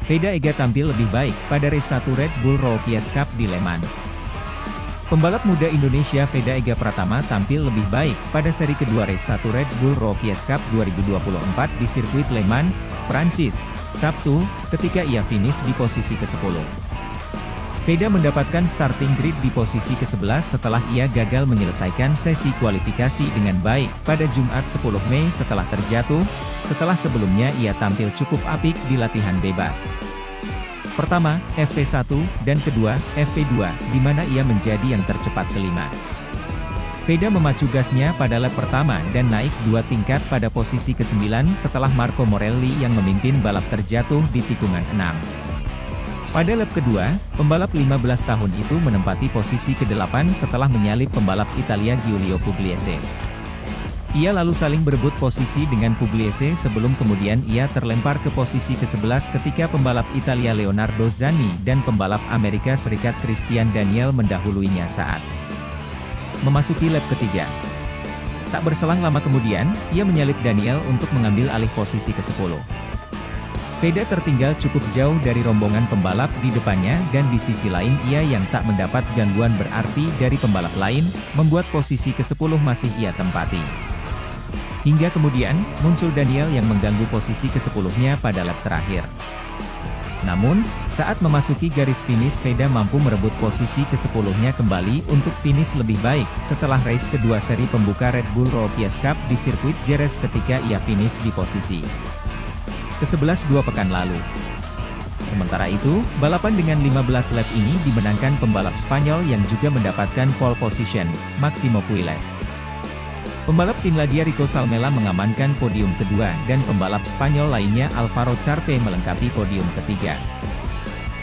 Veda Ega tampil lebih baik pada race 1 Red Bull Rookies Cup di Le Mans. Pembalap muda Indonesia Veda Ega Pratama tampil lebih baik pada seri kedua race 1 Red Bull Rookies Cup 2024 di sirkuit Le Mans, Prancis, Sabtu, ketika ia finish di posisi ke-10. Veda mendapatkan starting grid di posisi ke-11 setelah ia gagal menyelesaikan sesi kualifikasi dengan baik pada Jumat 10 Mei setelah terjatuh, setelah sebelumnya ia tampil cukup apik di latihan bebas. Pertama, FP1, dan kedua, FP2, di mana ia menjadi yang tercepat kelima. Veda memacu gasnya pada lap pertama dan naik 2 tingkat pada posisi ke-9 setelah Marco Morelli yang memimpin balap terjatuh di tikungan 6. Pada lap kedua, pembalap 15 tahun itu menempati posisi ke-8 setelah menyalip pembalap Italia Giulio Pugliese. Ia lalu saling berebut posisi dengan Pugliese sebelum kemudian ia terlempar ke posisi ke-11 ketika pembalap Italia Leonardo Zanni dan pembalap Amerika Serikat Christian Daniel mendahuluinya saat memasuki lap ketiga. Tak berselang lama kemudian, ia menyalip Daniel untuk mengambil alih posisi ke-10. Veda tertinggal cukup jauh dari rombongan pembalap di depannya dan di sisi lain ia yang tak mendapat gangguan berarti dari pembalap lain, membuat posisi ke-10 masih ia tempati. Hingga kemudian, muncul Daniel yang mengganggu posisi ke-10-nya pada lap terakhir. Namun, saat memasuki garis finish Veda mampu merebut posisi ke-10-nya kembali untuk finish lebih baik setelah race kedua seri pembuka Red Bull Rookies Cup di sirkuit Jerez ketika ia finish di posisi ke-11 2 pekan lalu. Sementara itu, balapan dengan 15 lap ini dimenangkan pembalap Spanyol yang juga mendapatkan pole position, Máximo Puelles. Pembalap Finlandia Rico Salmela mengamankan podium kedua dan pembalap Spanyol lainnya Alvaro Charpe melengkapi podium ketiga.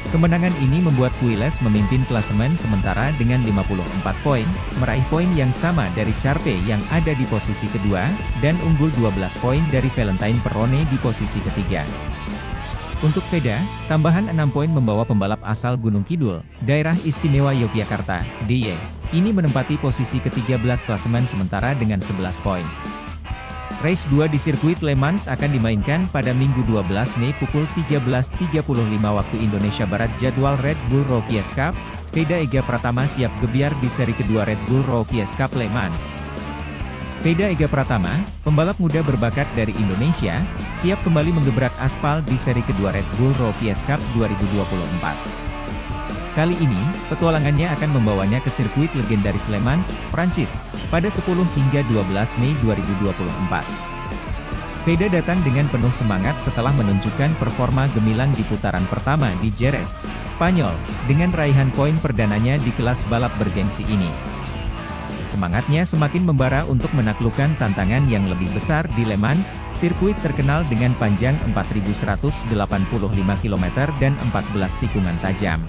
Kemenangan ini membuat Puelles memimpin klasemen sementara dengan 54 poin, meraih poin yang sama dari Charpe yang ada di posisi kedua, dan unggul 12 poin dari Valentine Perrone di posisi ketiga. Untuk Veda, tambahan 6 poin membawa pembalap asal Gunung Kidul, Daerah Istimewa Yogyakarta, DIY, ini menempati posisi ke-13 klasemen sementara dengan 11 poin. Race 2 di sirkuit Le Mans akan dimainkan pada Minggu 12 Mei pukul 13.35 waktu Indonesia Barat. Jadwal Red Bull Rookies Cup, Veda Ega Pratama siap gebiar di seri kedua Red Bull Rookies Cup Le Mans. Veda Ega Pratama, pembalap muda berbakat dari Indonesia, siap kembali menggebrak aspal di seri kedua Red Bull Rookies Cup 2024. Kali ini, petualangannya akan membawanya ke sirkuit legendaris Le Mans, Prancis, pada 10 hingga 12 Mei 2024. Veda datang dengan penuh semangat setelah menunjukkan performa gemilang di putaran pertama di Jerez, Spanyol, dengan raihan poin perdananya di kelas balap bergengsi ini. Semangatnya semakin membara untuk menaklukkan tantangan yang lebih besar di Le Mans, sirkuit terkenal dengan panjang 4.185 km dan 14 tikungan tajam.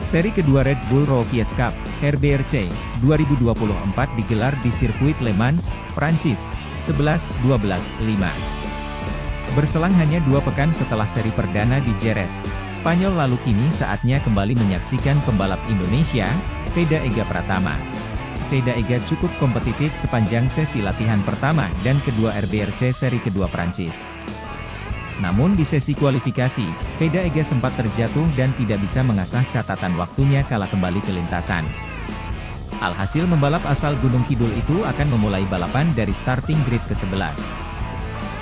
Seri kedua Red Bull Rookies Cup, RBRC, 2024 digelar di sirkuit Le Mans, Prancis, 11-12-5. Berselang hanya 2 pekan setelah seri perdana di Jerez, Spanyol lalu kini saatnya kembali menyaksikan pembalap Indonesia, Veda Ega Pratama. Veda Ega cukup kompetitif sepanjang sesi latihan pertama dan kedua RBRC seri kedua Prancis. Namun di sesi kualifikasi, Veda Ega sempat terjatuh dan tidak bisa mengasah catatan waktunya kala kembali ke lintasan. Alhasil pembalap asal Gunung Kidul itu akan memulai balapan dari starting grid ke-11.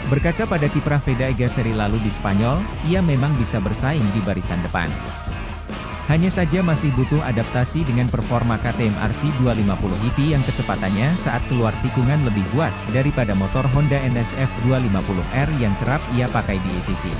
Berkaca pada kiprah Veda Ega seri lalu di Spanyol, ia memang bisa bersaing di barisan depan. Hanya saja masih butuh adaptasi dengan performa KTM RC250 EP yang kecepatannya saat keluar tikungan lebih buas daripada motor Honda NSF 250R yang kerap ia pakai di ETC.